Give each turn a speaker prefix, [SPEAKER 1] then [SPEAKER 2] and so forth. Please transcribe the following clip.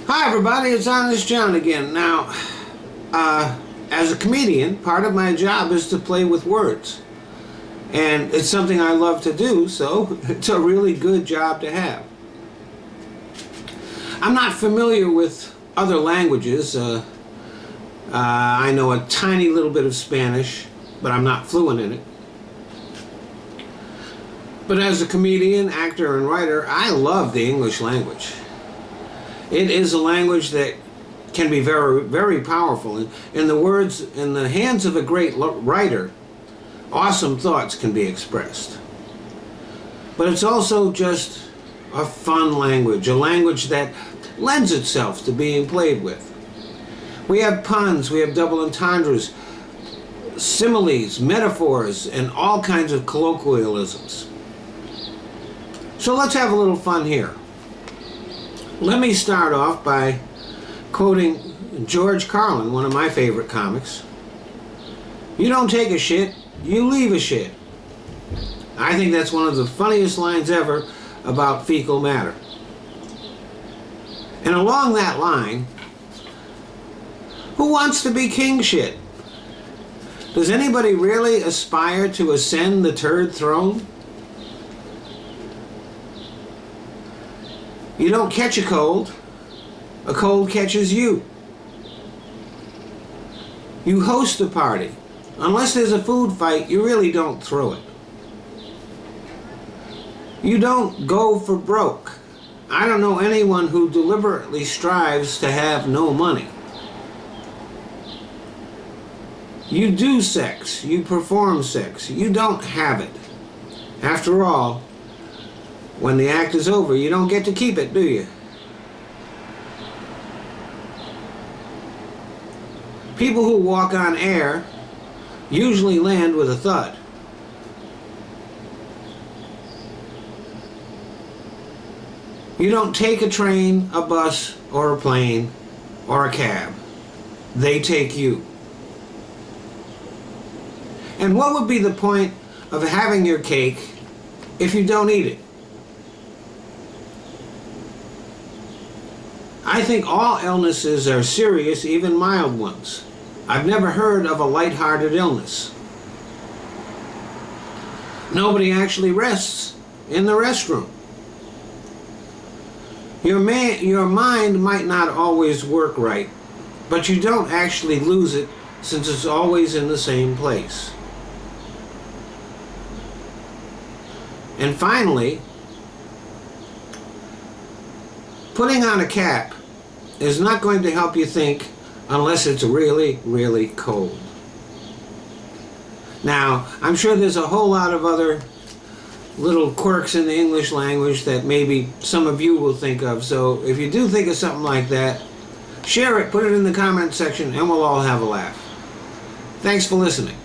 [SPEAKER 1] Hi everybody, it's Honest John again. Now, as a comedian, part of my job is to play with words. And it's something I love to do, so it's a really good job to have. I'm not familiar with other languages. I know a tiny little bit of Spanish, but I'm not fluent in it. But as a comedian, actor, and writer, I love the English language. It is a language that can be very, very powerful. In the words, in the hands of a great writer, awesome thoughts can be expressed. But it's also just a fun language, a language that lends itself to being played with. We have puns, we have double entendres, similes, metaphors, and all kinds of colloquialisms. So let's have a little fun here. Let me start off by quoting George Carlin, one of my favorite comics. You don't take a shit, you leave a shit. I think that's one of the funniest lines ever about fecal matter. And along that line, who wants to be king shit? Does anybody really aspire to ascend the turd throne? You don't catch a cold catches you. You host a party. Unless there's a food fight, you really don't throw it. You don't go for broke. I don't know anyone who deliberately strives to have no money. You do sex. You perform sex. You don't have it. After all, when the act is over, you don't get to keep it, do you? People who walk on air usually land with a thud. You don't take a train, a bus, or a plane, or a cab. They take you. And what would be the point of having your cake if you don't eat it? I think all illnesses are serious, even mild ones. I've never heard of a lighthearted illness. Nobody actually rests in the restroom. Your mind might not always work right, but you don't actually lose it since it's always in the same place. And finally, putting on a cap is not going to help you think unless it's really, really cold. Now, I'm sure there's a whole lot of other little quirks in the English language that maybe some of you will think of. So if you do think of something like that, share it, put it in the comment section, and we'll all have a laugh. Thanks for listening.